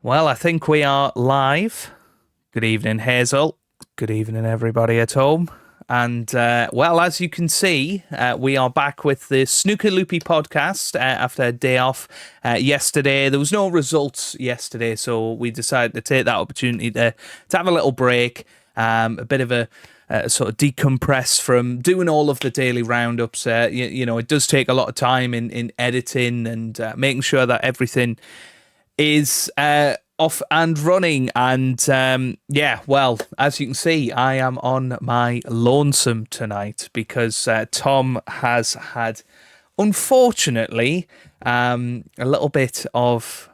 Well, I think we are live. Good evening, Hazel. Good evening, everybody at home. And, well, as you can see, we are back with the Snooker Loopy Podcast after a day off yesterday. There was no results yesterday, so we decided to take that opportunity to have a little break, a bit of a sort of decompress from doing all of the daily roundups. It does take a lot of time in editing and making sure that everything is off and running. And well, as you can see, I am on my lonesome tonight because Tom has had, unfortunately, a little bit of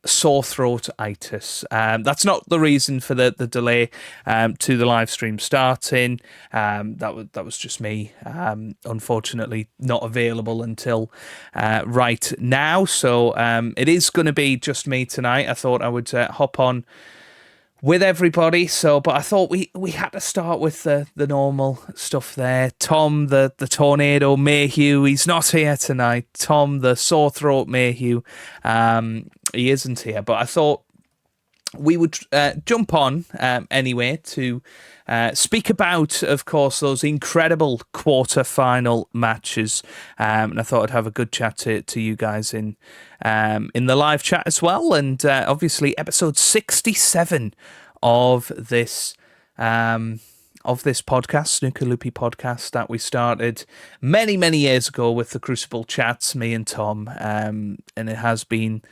sore throat-itis. That's not the reason for the delay to the live stream starting. That was just me, unfortunately not available until right now. So it is going to be just me tonight. I thought I would hop on with everybody. But I thought we had to start with the normal stuff there. Tom, the tornado Mayhew, he's not here tonight. Tom, the sore throat Mayhew, he isn't here. But I thought we would jump on anyway to speak about, of course, those incredible quarter-final matches. And I thought I'd have a good chat to you guys in the live chat as well. And obviously, episode 67 of this podcast, Snooker Loopy Podcast, that we started many, many years ago with the Crucible chats, me and Tom, and it has been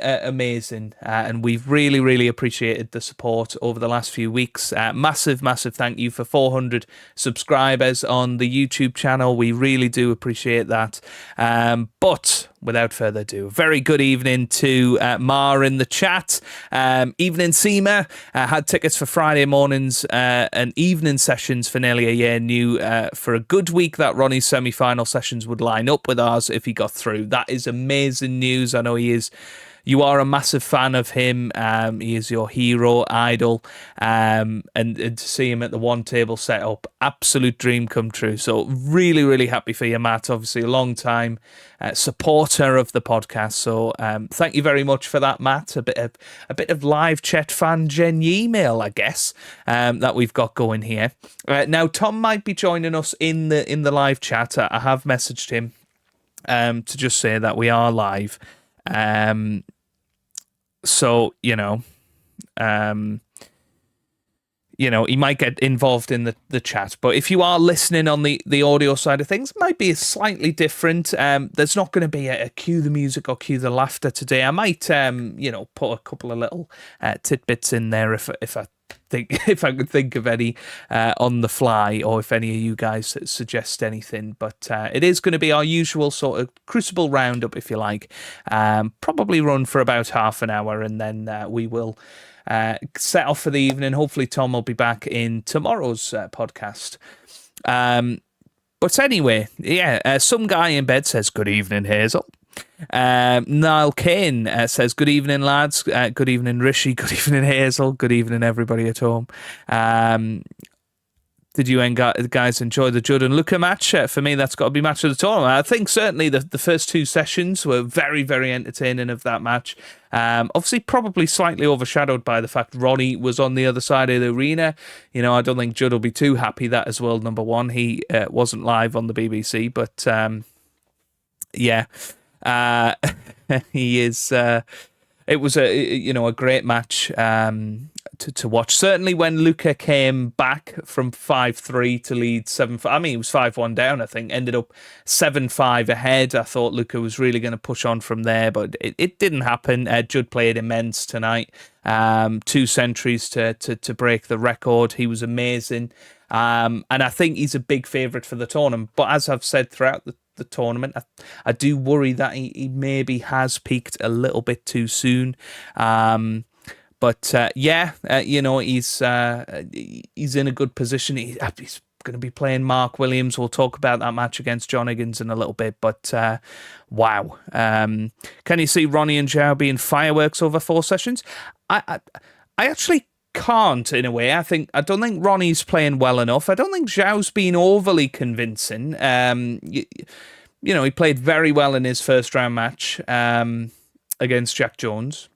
amazing, and we've really, really appreciated the support over the last few weeks. Massive thank you for 400 subscribers on the YouTube channel. We really do appreciate that. But without further ado, very good evening to Ma in the chat. Evening Seema had tickets for Friday mornings and evening sessions for nearly a year. Knew for a good week that Ronnie's semi-final sessions would line up with ours if he got through. That is amazing news. I know he is. You are a massive fan of him. He is your hero, idol, and to see him at the one table setup, absolute dream come true. So really, really happy for you, Matt. Obviously, a long time supporter of the podcast. So thank you very much for that, Matt. A bit of live chat fan gen email, I guess, that we've got going here. Now, Tom might be joining us in the live chat. I have messaged him to just say that we are live. So, he might get involved in the chat. But if you are listening on the audio side of things, it might be slightly different. There's not going to be a cue the music or cue the laughter today. I might, put a couple of little tidbits in there if I could think of any on the fly, or if any of you guys suggest anything. But it is going to be our usual sort of Crucible roundup, if you like. Probably run for about half an hour, and then we will set off for the evening. Hopefully Tom will be back in tomorrow's podcast. But anyway, some guy in bed says, "Good evening, Hazel." Niall Kane says, "Good evening, lads. Good evening, Rishi. Good evening, Hazel. Good evening, everybody at home. Did you guys enjoy the Judd and Luca match? For me, that's got to be match of the tournament. I think certainly the first two sessions were very, very entertaining of that match. Obviously, probably slightly overshadowed by the fact Ronnie was on the other side of the arena. I don't think Judd will be too happy that as world number one. He wasn't live on the BBC, but he is. It was a great match to watch. Certainly when Luca came back from 5-3 to lead 7-5. I mean, he was 5-1 down. I think ended up 7-5 ahead. I thought Luca was really going to push on from there, but it didn't happen. Judd played immense tonight. 2 centuries to break the record. He was amazing. And I think he's a big favourite for the tournament. But as I've said throughout the tournament, I do worry that he maybe has peaked a little bit too soon. But he's in a good position. He's going to be playing Mark Williams. We'll talk about that match against John Higgins in a little bit. But wow, can you see Ronnie and Zhao being fireworks over 4 sessions? I actually can't, in a way. I don't think Ronnie's playing well enough. I don't think Zhao's been overly convincing. He played very well in his first round match against Jack Jones.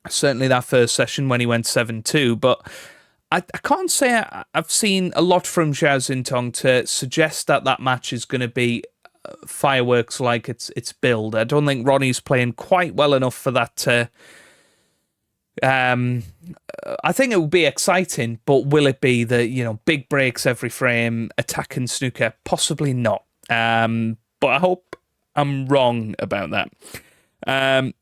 Certainly that first session when he went 7-2, but I can't say I've seen a lot from Zhao Xintong to suggest that match is going to be fireworks like it's billed. I don't think Ronnie's playing quite well enough for that to... I think it will be exciting, but will it be the, big breaks every frame, attacking snooker? Possibly not. But I hope I'm wrong about that.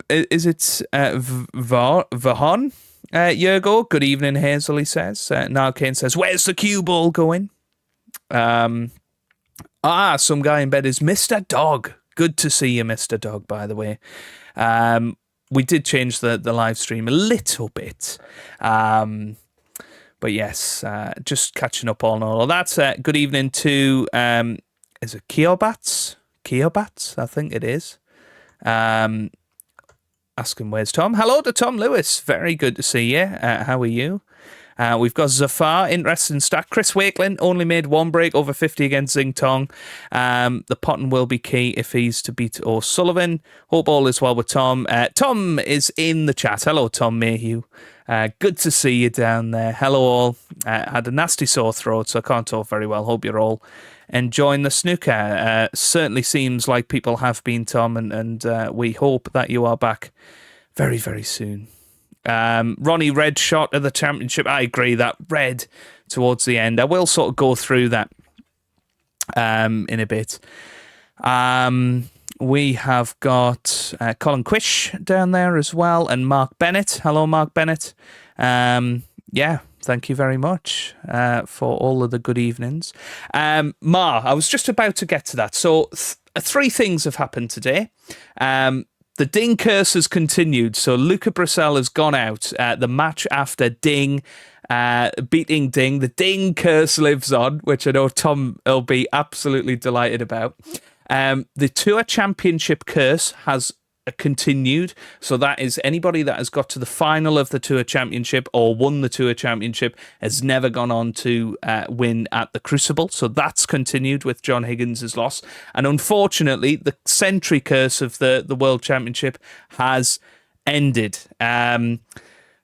Is it Vahan? Yergo, good evening, Hazel, he says. Now Kane says, where's the cue ball going? Some guy in bed is Mr. Dog. Good to see you, Mr. Dog, by the way. We did change the live stream a little bit. But yes, just catching up on all of that. Good evening to, is it Keobats? Keobats, I think it is. Asking where's Tom. Hello to Tom Lewis. Very good to see you. How are you? We've got Zafar, interesting stat. Chris Wakelin only made one break over 50 against Xintong. The potting will be key if he's to beat O'Sullivan. Hope all is well with Tom. Tom is in the chat. Hello, Tom Mayhew. Good to see you down there. Hello, all. Had a nasty sore throat, so I can't talk very well. Hope you're all enjoying the snooker. Certainly seems like people have been, Tom, and we hope that you are back very, very soon. Ronnie, red shot at the championship. I agree, that red towards the end. I will sort of go through that in a bit. We have got Colin Quish down there as well, and Mark Bennett. Hello, Mark Bennett. Thank you very much for all of the good evenings. I was just about to get to that. So three things have happened today. The Ding curse has continued. So Luca Brissell has gone out. The match after Ding beating Ding. The Ding curse lives on, which I know Tom will be absolutely delighted about. The Tour Championship curse has continued. So that is anybody that has got to the final of the Tour Championship or won the Tour Championship has never gone on to win at the Crucible. So that's continued with John Higgins' loss. And unfortunately, the century curse of the World Championship has ended.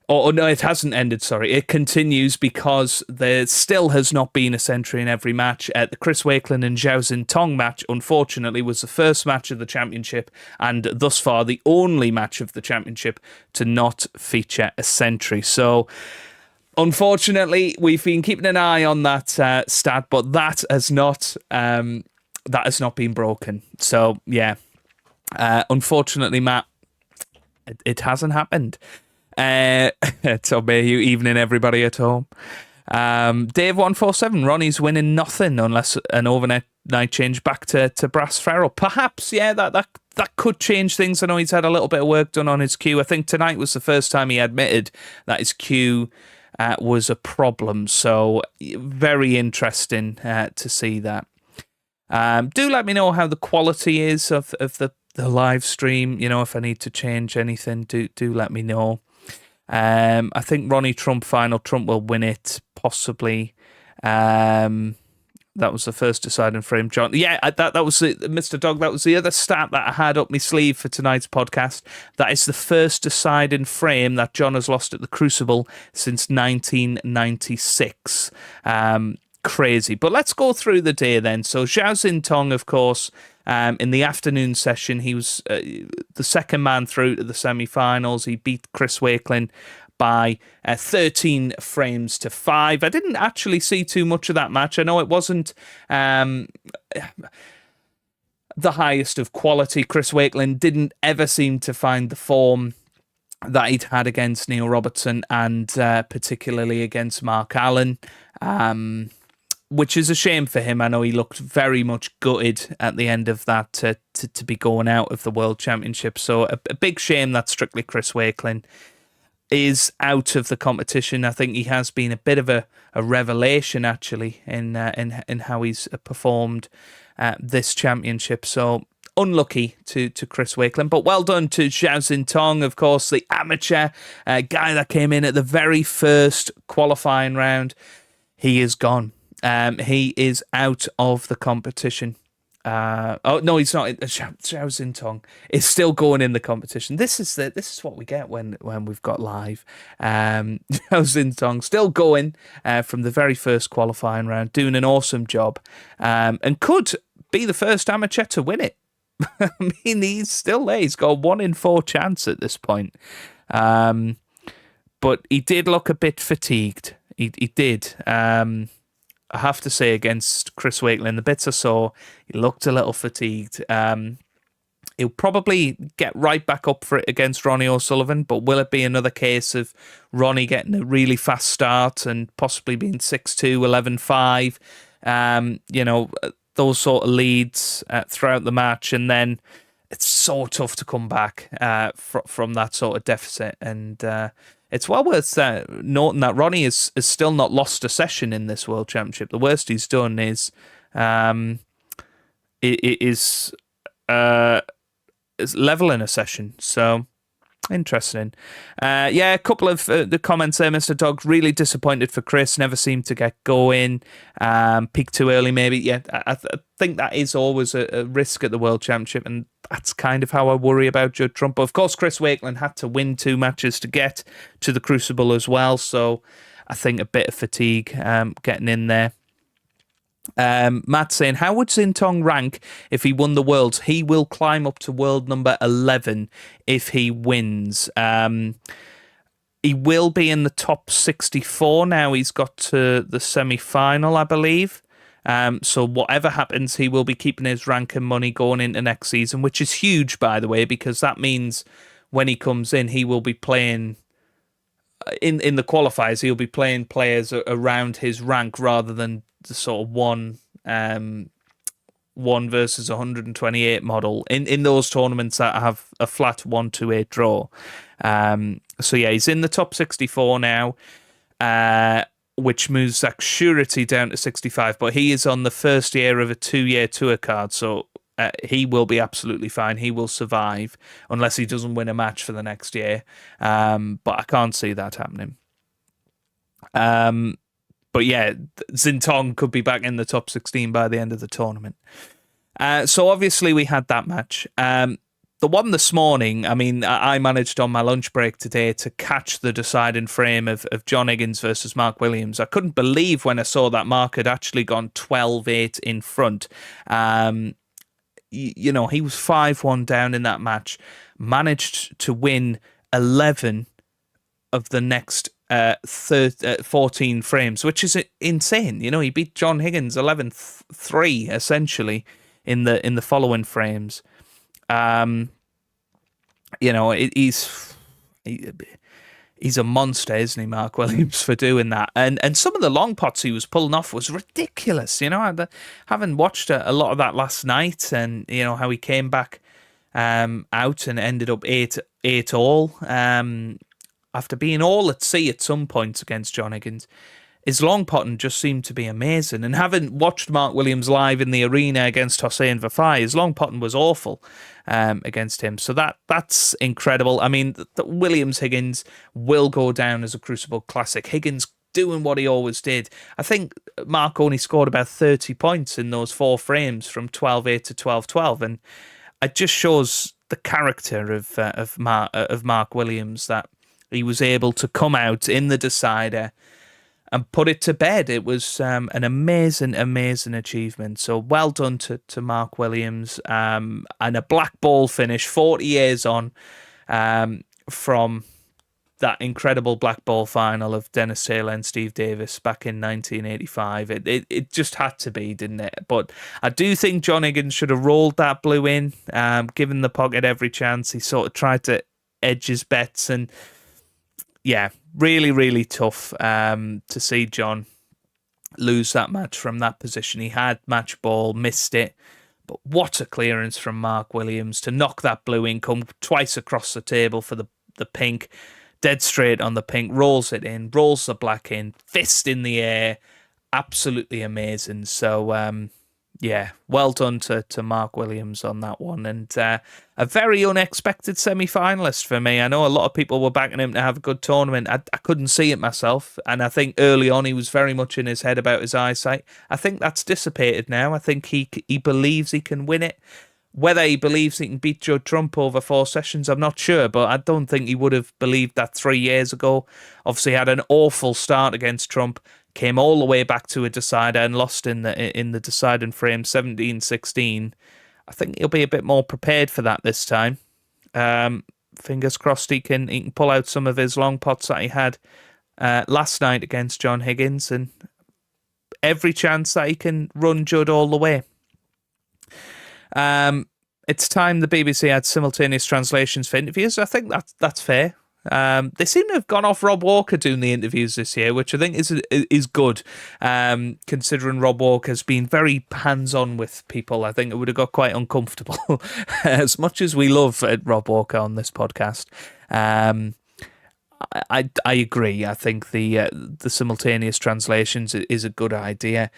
No, it hasn't ended, sorry. It continues because there still has not been a century in every match. The Chris Wakelin and Zhao Xintong match, unfortunately, was the first match of the championship and thus far the only match of the championship to not feature a century. So, unfortunately, we've been keeping an eye on that stat, but that has not been broken. So, yeah. Unfortunately, Matt, it hasn't happened. Tom Mayhew, evening everybody at home. Dave147, Ronnie's winning nothing unless an overnight change back to Brass Ferrell. Perhaps, yeah, that could change things. I know he's had a little bit of work done on his cue. I think tonight was the first time he admitted that his cue was a problem. So very interesting to see that. Do let me know how the quality is of the live stream. If I need to change anything, do let me know. I think Ronnie Trump final. Trump will win it, possibly. That was the first deciding frame, John. Yeah, that was Mr. Dog. That was the other stat that I had up my sleeve for tonight's podcast. That is the first deciding frame that John has lost at the Crucible since 1996. Crazy. But let's go through the day then. So Zhao Xintong, of course, in the afternoon session, he was the second man through to the semi-finals. He beat Chris Wakelin by 13 frames to 5. I didn't actually see too much of that match. I know it wasn't the highest of quality. Chris Wakelin didn't ever seem to find the form that he'd had against Neil Robertson and particularly against Mark Allen. Which is a shame for him. I know he looked very much gutted at the end of that to be going out of the World Championship. So a big shame that strictly Chris Wakelin is out of the competition. I think he has been a bit of a revelation actually in how he's performed this championship. So unlucky to Chris Wakelin, but well done to Zhao Xintong, of course, the amateur guy that came in at the very first qualifying round. He is gone. He is out of the competition. Oh no, he's not. Zhao Zintong is still going in the competition. This is what we get when we've got live. Zhao Zintong still going from the very first qualifying round, doing an awesome job, and could be the first amateur to win it. I mean, he's still there. He's got a 1 in 4 chance at this point. But he did look a bit fatigued. He did. I have to say, against Chris Wakelin, the bits I saw, he looked a little fatigued. He'll probably get right back up for it against Ronnie O'Sullivan, but will it be another case of Ronnie getting a really fast start and possibly being 6-2, 11-5, those sort of leads throughout the match, and then it's so tough to come back from that sort of deficit. And it's well worth noting that Ronnie has still not lost a session in this World Championship. The worst he's done is leveling a session. So interesting. A couple of the comments there, Mr. Dog. Really disappointed for Chris. Never seemed to get going. Peaked too early, maybe. Yeah, I think that is always a risk at the World Championship, and that's kind of how I worry about Judd Trump. But of course, Chris Wakelin had to win 2 matches to get to the Crucible as well, so I think a bit of fatigue getting in there. Matt saying, how would Zintong rank if he won the Worlds? He will climb up to world number 11 if he wins. He will be in the top 64 now. He's got to the semi-final, I believe. So whatever happens, he will be keeping his rank and money going into next season, which is huge, by the way, because that means when he comes in, he will be playing in the qualifiers. He'll be playing players around his rank rather than the sort of one versus 128 model in those tournaments that have a flat 1-2-8 draw. So yeah, he's in the top 64 now. Which moves Zach Surety down to 65, but he is on the first year of a 2-year tour card, so he will be absolutely fine. He will survive unless he doesn't win a match for the next year, but I can't see that happening. But yeah, Zintong could be back in the top 16 by the end of the tournament. So obviously we had that match. The one this morning, I mean, I managed on my lunch break today to catch the deciding frame of John Higgins versus Mark Williams. I couldn't believe when I saw that Mark had actually gone 12-8 in front. He was 5-1 down in that match, managed to win 11 of the next 14 frames, which is insane. He beat John Higgins 11-3 essentially in the following frames. He's a monster, isn't he, Mark Williams, for doing that? And some of the long pots he was pulling off was ridiculous. Having watched a lot of that last night, and how he came back out and ended up 8 all after being all at sea at some points against John Higgins. His long potting just seemed to be amazing. And having watched Mark Williams live in the arena against Hossein Vafai, his long potting was awful against him. So that's incredible. I mean, the Williams-Higgins will go down as a Crucible classic. Higgins doing what he always did. I think Mark only scored about 30 points in those 4 frames from 12-8 to 12-12. And it just shows the character of Mark Williams, that he was able to come out in the decider and put it to bed. It was an amazing, amazing achievement. So well done to Mark Williams. And a black ball finish 40 years on from that incredible black ball final of Dennis Taylor and Steve Davis back in 1985. It just had to be, didn't it? But I do think John Higgins should have rolled that blue in, given the pocket every chance. He sort of tried to edge his bets, and yeah, really, really tough to see John lose that match from that position. He had match ball, missed it, but what a clearance from Mark Williams to knock that blue in, come twice across the table for the pink, dead straight on the pink, rolls it in, rolls the black in, fist in the air, absolutely amazing. So Yeah, well done to Mark Williams on that one. And a very unexpected semi-finalist for me. I know a lot of people were backing him to have a good tournament. I couldn't see it myself. And I think early on he was very much in his head about his eyesight. I think that's dissipated now. I think he believes he can win it. Whether he believes he can beat Judd Trump over 4 sessions, I'm not sure, but I don't think he would have believed that 3 years ago. Obviously had an awful start against Trump, came all the way back to a decider and lost in the deciding frame 17-16. I think he'll be a bit more prepared for that this time. Fingers crossed he can pull out some of his long pots that he had last night against John Higgins, and every chance that he can run Judd all the way. It's time the BBC had simultaneous translations for interviews. I think that's fair. They seem to have gone off Rob Walker doing the interviews this year, which I think is good, considering Rob Walker's been very hands-on with people. I think it would have got quite uncomfortable, as much as we love Rob Walker on this podcast. I agree. I think the simultaneous translations is a good idea.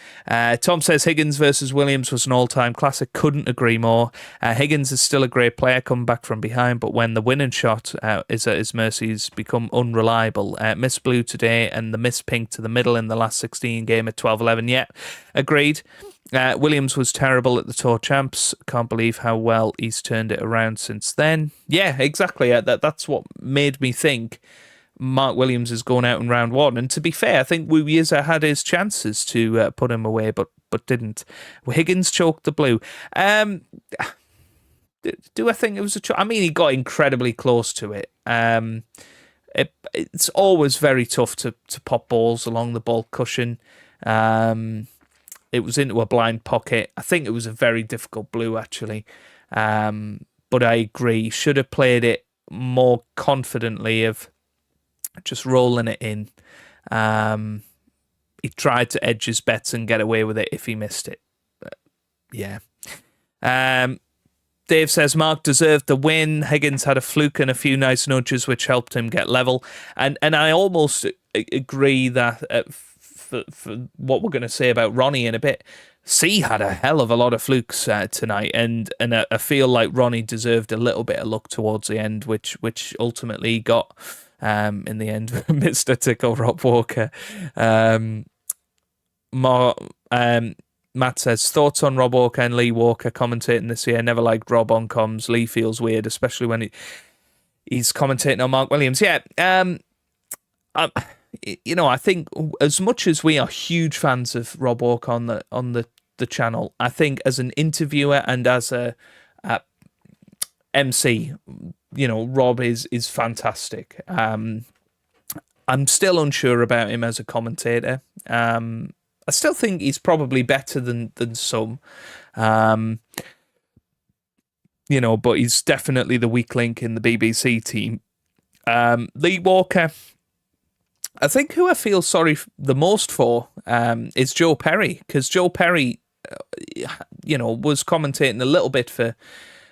Tom says Higgins versus Williams was an all-time classic. Couldn't agree more. Higgins is still a great player coming back from behind, but when the winning shot is at his mercy, he's become unreliable. Miss blue today and the miss pink to the middle in the last 16 game at 12-11. Yeah, agreed. Williams was terrible at the Tour Champs. Can't believe how well he's turned it around since then. Yeah, exactly. That's what made me think Mark Williams is going out in round 1. And to be fair, I think Wu Yiza had his chances to put him away, but didn't. Higgins choked the blue. Do I think it was a choke? I mean, he got incredibly close to it. It's always very tough to pop balls along the ball cushion. It was into a blind pocket. I think it was a very difficult blue, actually. But I agree. Should have played it more confidently of just rolling it in. He tried to edge his bets and get away with it if he missed it. Yeah. Dave says Mark deserved the win. Higgins had a fluke and a few nice nudges which helped him get level. And I almost agree that for what we're going to say about Ronnie in a bit, C had a hell of a lot of flukes tonight, and I feel like Ronnie deserved a little bit of luck towards the end, which ultimately got in the end Mr. Tickle Rob Walker. Matt says thoughts on Rob Walker and Lee Walker commentating this year. Never liked Rob on comms. Lee feels weird, especially when he's commentating on Mark Williams. Yeah, I think as much as we are huge fans of Rob Walker on the channel, I think as an interviewer and as a MC, Rob is fantastic. I'm still unsure about him as a commentator. I still think he's probably better than some, but he's definitely the weak link in the BBC team. Lee Walker, I think who I feel sorry the most for is Joe Perry, because Joe Perry, was commentating a little bit for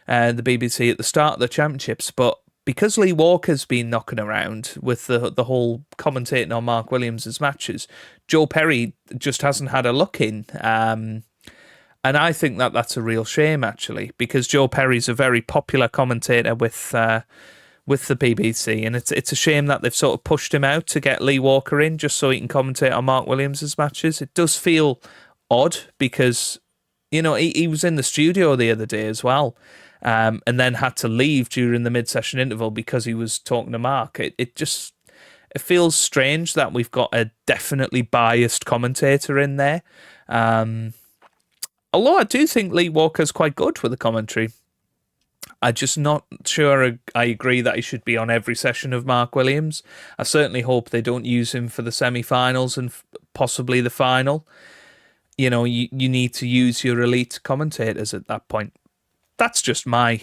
the BBC at the start of the championships, but because Lee Walker's been knocking around with the whole commentating on Mark Williams' matches, Joe Perry just hasn't had a look in. And I think that's a real shame, actually, because Joe Perry's a very popular commentator with the BBC, and it's a shame that they've sort of pushed him out to get Lee Walker in just so he can commentate on Mark Williams' matches. It does feel odd because, he was in the studio the other day as well. And then had to leave during the mid-session interval because he was talking to Mark. It feels strange that we've got a definitely biased commentator in there. Although I do think Lee Walker's quite good with the commentary. I'm just not sure I agree that he should be on every session of Mark Williams. I certainly hope they don't use him for the semi-finals and possibly the final. You need to use your elite commentators at that point. That's just my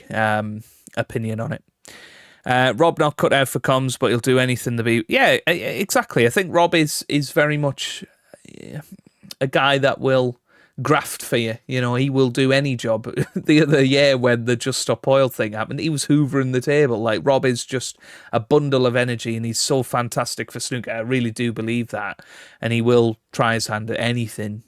opinion on it. Rob not cut out for comms, but he'll do anything to be... Yeah, exactly. I think Rob is very much a guy that will graft for you. He will do any job. The other year when the Just Stop Oil thing happened, he was hoovering the table. Like, Rob is just a bundle of energy, and he's so fantastic for snooker. I really do believe that. And he will try his hand at anything.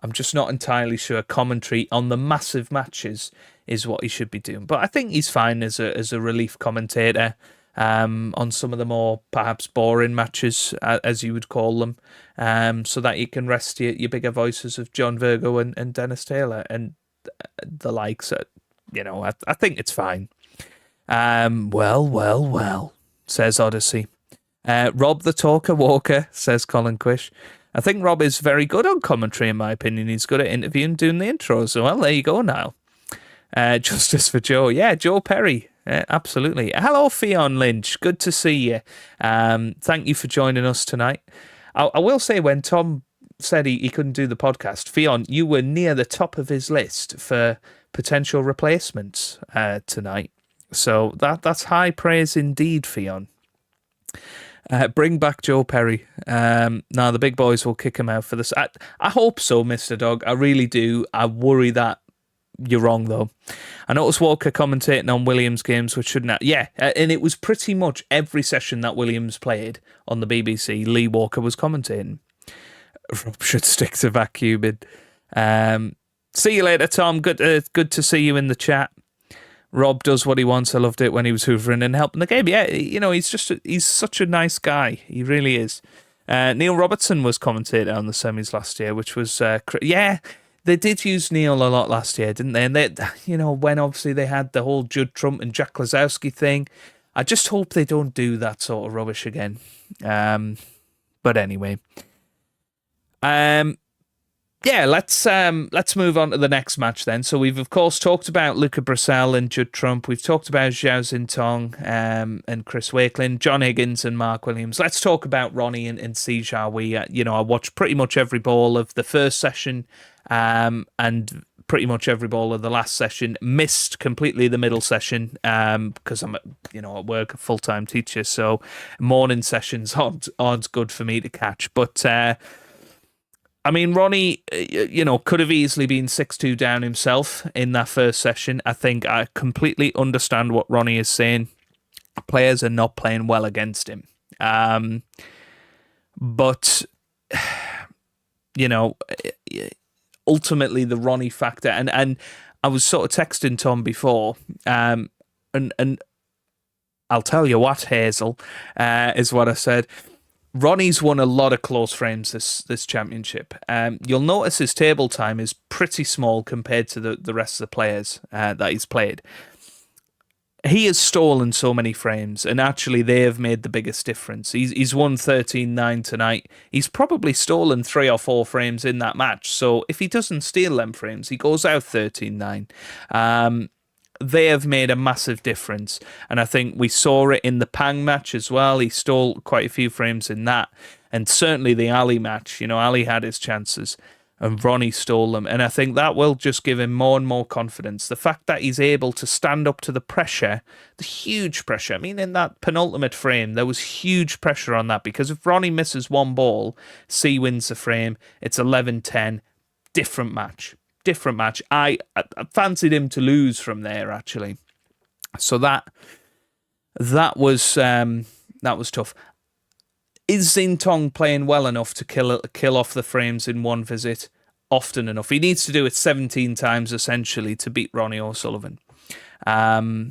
I'm just not entirely sure commentary on the massive matches is what he should be doing. But I think he's fine as a relief commentator on some of the more perhaps boring matches, as you would call them, so that you can rest your bigger voices of John Virgo and Dennis Taylor and the likes. I think it's fine. Well, says Odyssey. Rob the Talker Walker, says Colin Quish. I think Rob is very good on commentary, in my opinion. He's good at interviewing, doing the intros. So, well, there you go now. Justice for Joe. Yeah, Joe Perry. Absolutely. Hello, Fionn Lynch. Good to see you. Thank you for joining us tonight. I will say, when Tom said he couldn't do the podcast, Fionn, you were near the top of his list for potential replacements tonight. So that's high praise indeed, Fionn. Bring back Joe Perry. Now the big boys will kick him out for this. I hope so, Mr. Dog. I really do. I worry that you're wrong, though. I noticed Walker commentating on Williams games, which shouldn't have. Yeah, and it was pretty much every session that Williams played on the BBC, Lee Walker was commentating. Rob should stick to vacuuming. See you later, Tom. Good to see you in the chat. Rob does what he wants. I loved it when he was hoovering and helping the game. Yeah, he's such a nice guy. He really is. Neil Robertson was commentator on the semis last year, which was they did use Neil a lot last year, didn't they? And they, when obviously they had the whole Judd Trump and Jack Lazowski thing. I just hope they don't do that sort of rubbish again. But anyway, yeah, let's move on to the next match then. So we've of course talked about Luca Brissell and Judd Trump. We've talked about Zhao Xintong and Chris Wakelin, John Higgins and Mark Williams. Let's talk about Ronnie and Si Jiahui. I watched pretty much every ball of the first session and pretty much every ball of the last session. Missed completely the middle session because I'm at work, a full-time teacher, so morning sessions aren't good for me to catch. But I mean, Ronnie, could have easily been 6-2 down himself in that first session. I think I completely understand what Ronnie is saying. Players are not playing well against him. But, ultimately the Ronnie factor, and I was sort of texting Tom before, and I'll tell you what, Hazel, is what I said. Ronnie's won a lot of close frames this championship. You'll notice his table time is pretty small compared to the rest of the players that he's played. He has stolen so many frames, and actually they have made the biggest difference. He's won 13-9 tonight. He's probably stolen 3 or 4 frames in that match. So if he doesn't steal them frames, he goes out 13-9. They have made a massive difference. And I think we saw it in the Pang match as well. He stole quite a few frames in that. And certainly the Ali match, Ali had his chances and Ronnie stole them. And I think that will just give him more and more confidence. The fact that he's able to stand up to the pressure, the huge pressure. I mean, in that penultimate frame, there was huge pressure on that because if Ronnie misses one ball, C wins the frame. It's 11-10, different match. I fancied him to lose from there, actually. So that was tough. Is Xintong playing well enough to kill off the frames in one visit often enough? He needs to do it 17 times, essentially, to beat Ronnie O'Sullivan. I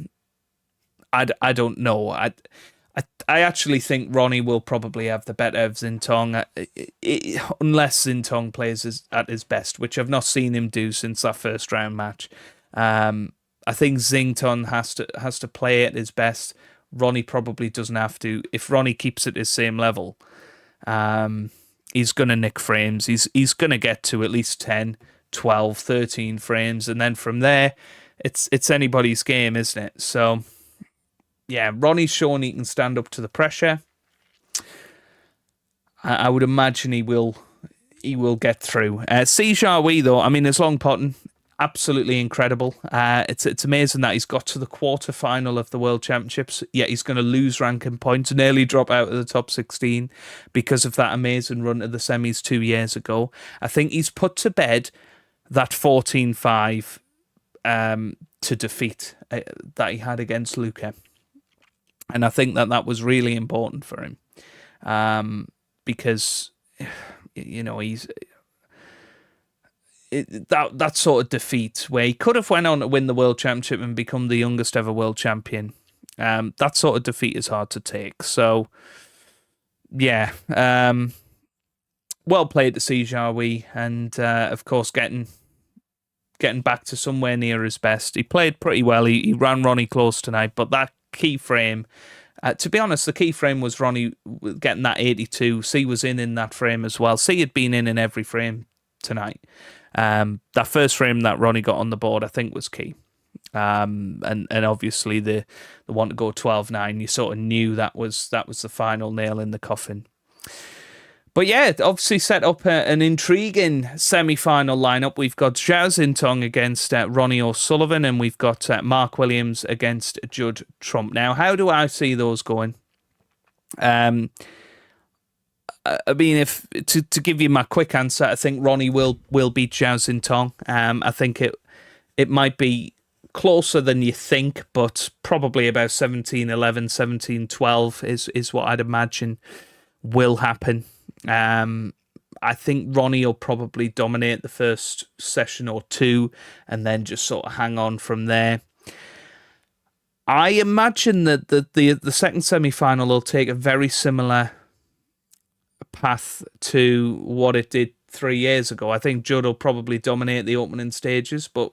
don't know. I actually think Ronnie will probably have the better of Xintong, unless Xintong plays at his best, which I've not seen him do since that first round match. I think Xintong has to play at his best. Ronnie probably doesn't have to. If Ronnie keeps at his same level, he's going to nick frames. He's going to get to at least 10, 12, 13 frames, and then from there, it's anybody's game, isn't it? So yeah, Ronnie's shown he can stand up to the pressure. I would imagine he will get through. Si Jiahui, though, I mean, his long potting, absolutely incredible. It's amazing that he's got to the quarterfinal of the World Championships, yet he's going to lose ranking points and nearly drop out of the top 16 because of that amazing run to the semis 2 years ago. I think he's put to bed that 14-5 to defeat that he had against Luca. And I think that was really important for him because, he's... that sort of defeat where he could have went on to win the World Championship and become the youngest ever world champion. That sort of defeat is hard to take. So, yeah. Well played to see Xiaohui, and of course getting back to somewhere near his best. He played pretty well. He ran Ronnie close tonight, but that key frame, to be honest, the key frame was Ronnie getting that 82. C was in that frame as well. C had been in every frame tonight. That first frame that Ronnie got on the board, I think, was key. And obviously the one to go 12-9, you sort of knew that was the final nail in the coffin. But yeah, it obviously set up an intriguing semi-final lineup. We've got Zhao Xintong against Ronnie O'Sullivan, and we've got Mark Williams against Judd Trump. Now, how do I see those going? I mean, if to give you my quick answer, I think Ronnie will beat Zhao Xintong. I think it might be closer than you think, but probably about 17-11, 17-12 is what I'd imagine will happen. I think Ronnie will probably dominate the first session or two and then just sort of hang on from there. I imagine that the second semi-final will take a very similar path to what it did 3 years ago. I think Judd will probably dominate the opening stages, but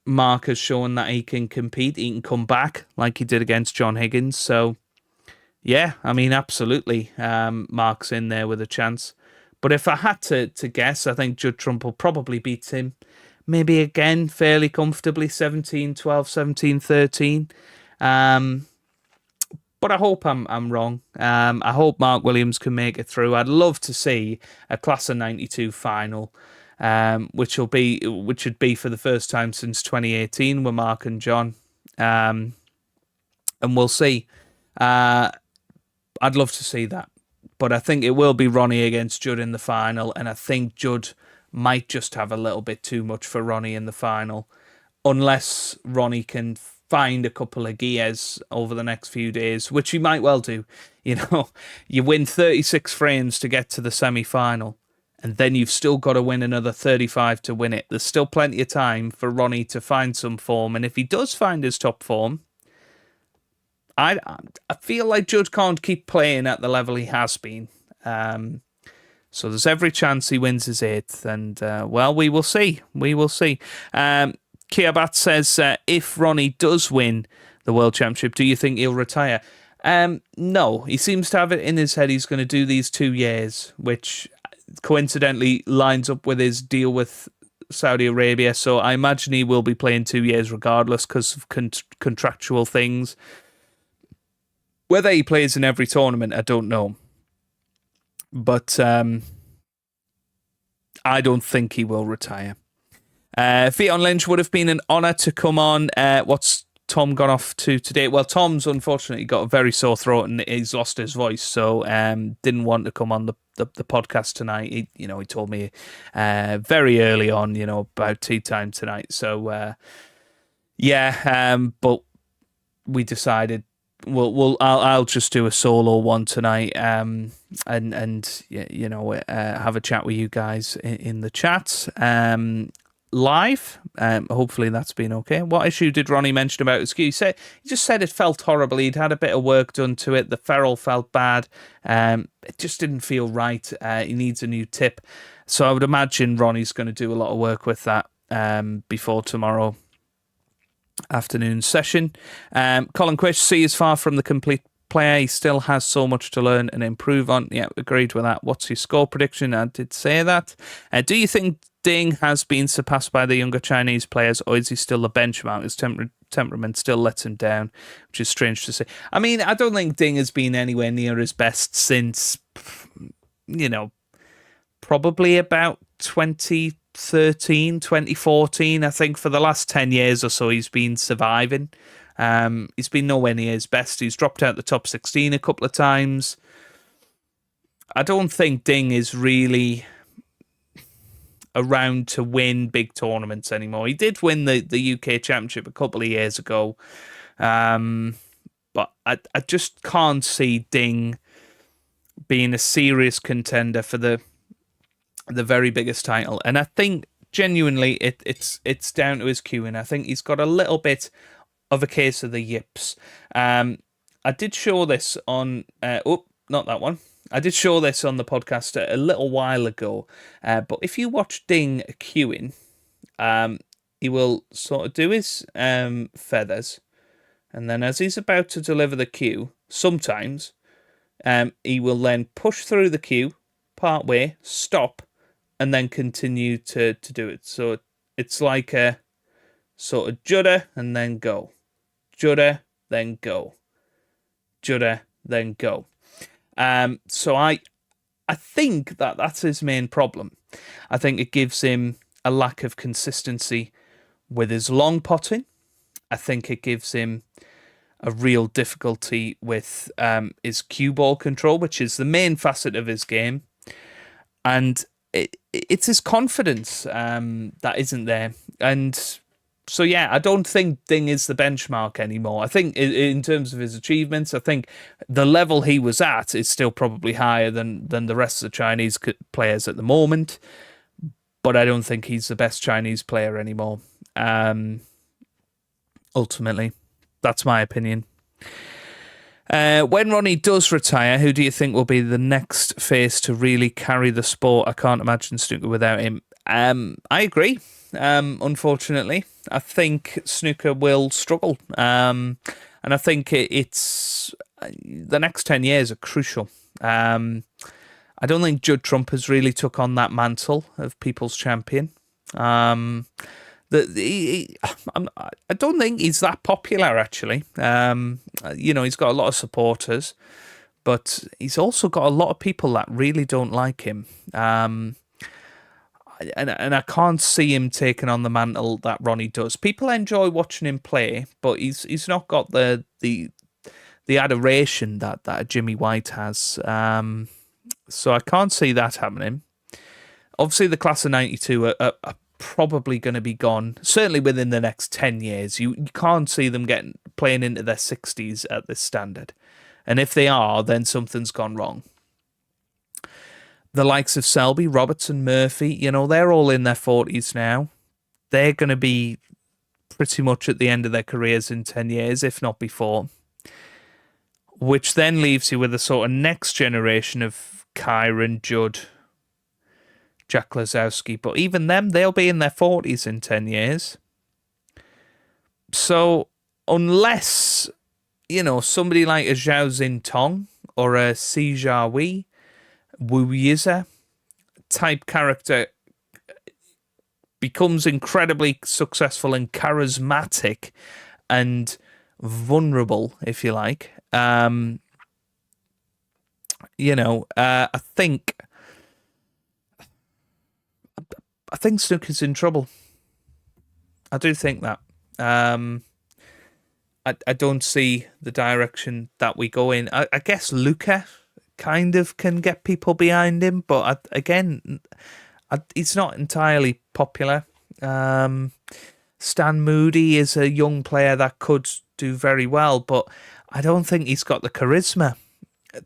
Mark has shown that he can compete, he can come back like he did against John Higgins. So yeah, I mean, absolutely, Mark's in there with a chance. But if I had to guess, I think Judd Trump will probably beat him. Maybe again, fairly comfortably, 17-12, 17-13. But I hope I'm wrong. I hope Mark Williams can make it through. I'd love to see a Class of 92 final, which would be for the first time since 2018 with Mark and John. And we'll see. I'd love to see that. But I think it will be Ronnie against Judd in the final, and I think Judd might just have a little bit too much for Ronnie in the final, unless Ronnie can find a couple of gears over the next few days, which he might well do. You know, you win 36 frames to get to the semi-final, and then you've still got to win another 35 to win it. There's still plenty of time for Ronnie to find some form, and if he does find his top form, I feel like Judd can't keep playing at the level he has been. So there's every chance he wins his 8th. And, well, we will see. We will see. Kiabat says, if Ronnie does win the World Championship, do you think he'll retire? No. He seems to have it in his head he's going to do these 2 years, which coincidentally lines up with his deal with Saudi Arabia. So I imagine he will be playing 2 years regardless because of contractual things. Whether he plays in every tournament, I don't know. But I don't think he will retire. Vion Lynch would have been an honour to come on. What's Tom gone off to today? Well, Tom's unfortunately got a very sore throat and he's lost his voice, so didn't want to come on the podcast tonight. He told me very early on, about tea time tonight. So but we decided I'll just do a solo one tonight, and have a chat with you guys in the chat live. Hopefully that's been okay. What issue did Ronnie mention about his ski? He just said it felt horrible. He'd had a bit of work done to it. The ferrule felt bad. It just didn't feel right. He needs a new tip. So I would imagine Ronnie's going to do a lot of work with that before tomorrow afternoon session. Colin Quish, C is far from the complete player. He still has so much to learn and improve on. Yeah, agreed with that. What's your score prediction? I did say that. Do you think Ding has been surpassed by the younger Chinese players, or is he still the benchmark? His temperament still lets him down, which is strange to say. I mean, I don't think Ding has been anywhere near his best since, probably about 2013, 2014. I think for the last 10 years or so, he's been surviving. He's been nowhere near his best. He's dropped out the top 16 a couple of times. I don't think Ding is really around to win big tournaments anymore. He did win the UK Championship a couple of years ago. But I just can't see Ding being a serious contender for the very biggest title. And I think genuinely, it's down to his cueing. I think he's got a little bit of a case of the yips. I did show this on... not that one. I did show this on the podcast a little while ago. But if you watch Ding cueing, he will sort of do his feathers. And then as he's about to deliver the cue, sometimes he will then push through the cue, part way, stop, and then continue to do it. So it's like a sort of judder and then go. Judder, then go. Judder, then go. So I think that's his main problem. I think it gives him a lack of consistency with his long potting. I think it gives him a real difficulty with his cue ball control, which is the main facet of his game. And it's his confidence that isn't there. And so, yeah, I don't think Ding is the benchmark anymore. I think in terms of his achievements, I think the level he was at is still probably higher than the rest of the Chinese players at the moment. But I don't think he's the best Chinese player anymore. Ultimately, that's my opinion. When Ronnie does retire, who do you think will be the next face to really carry the sport? I can't imagine snooker without him. I agree. Unfortunately, I think snooker will struggle. And I think it's the next 10 years are crucial. I don't think Judd Trump has really took on that mantle of people's champion. I don't think he's that popular, actually. He's got a lot of supporters, but he's also got a lot of people that really don't like him. And I can't see him taking on the mantle that Ronnie does. People enjoy watching him play, but he's not got the adoration that Jimmy White has. So I can't see that happening. Obviously, the class of 92 are probably going to be gone, certainly within the next 10 years. You can't see them playing into their 60s at this standard. And if they are, then something's gone wrong. The likes of Selby, Robertson, Murphy, they're all in their 40s now. They're going to be pretty much at the end of their careers in 10 years, if not before. Which then leaves you with a sort of next generation of Kyron, Judd, Jack Lazowski. But even them, they'll be in their 40s in 10 years. So unless, somebody like a Zhao Xintong or a Si Jiahui, Wu Yiza type character becomes incredibly successful and charismatic and vulnerable, if you like, I think snooker's in trouble. I do think that. I don't see the direction that we go in. I guess Luca kind of can get people behind him, but he's not entirely popular. Stan Moody is a young player that could do very well, but I don't think he's got the charisma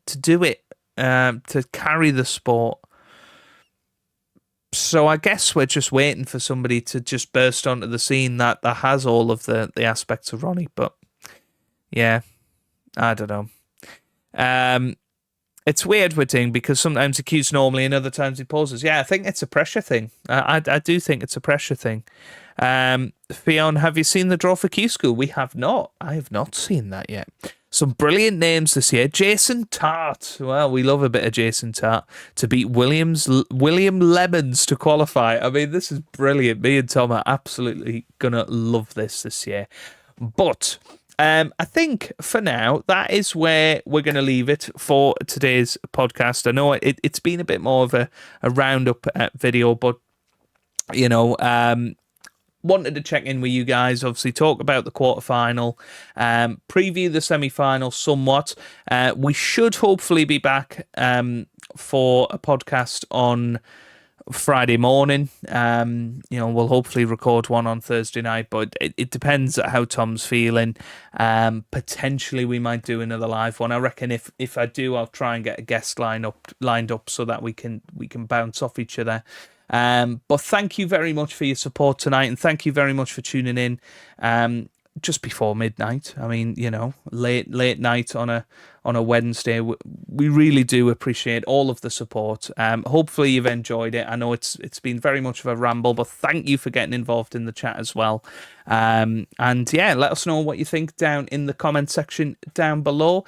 to do it, to carry the sport. So I guess we're just waiting for somebody to just burst onto the scene that has all of the aspects of Ronnie. But yeah, I don't know. It's weird with Ding because sometimes he cues normally and other times he pauses. Yeah, I think it's a pressure thing. I do think it's a pressure thing. Fionn, have you seen the draw for Q School? We have not. I have not seen that yet. Some brilliant names this year. Jason Tart. Well, we love a bit of Jason Tart to beat William Lemons to qualify. I mean, this is brilliant. Me and Tom are absolutely going to love this year. But I think for now, that is where we're going to leave it for today's podcast. I know it's been a bit more of a roundup video, but, wanted to check in with you guys, obviously talk about the quarterfinal, preview the semi-final somewhat. We should hopefully be back for a podcast on Friday morning. We'll hopefully record one on Thursday night, but it depends how Tom's feeling. Potentially we might do another live one. I reckon if I do, I'll try and get a guest lined up so that we can bounce off each other. But thank you very much for your support tonight, and thank you very much for tuning in just before midnight. I mean, late night on a Wednesday. We really do appreciate all of the support. Hopefully you've enjoyed it. I know it's been very much of a ramble, but thank you for getting involved in the chat as well. And yeah, let us know what you think down in the comment section down below.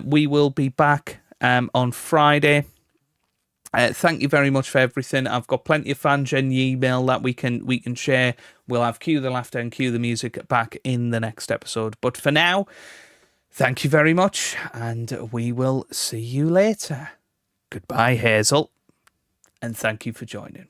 We will be back on Friday. Thank you very much for everything. I've got plenty of fan gen email that we can share. We'll have Cue the Laughter and Cue the Music back in the next episode. But for now, thank you very much, and we will see you later. Goodbye, Hazel, and thank you for joining.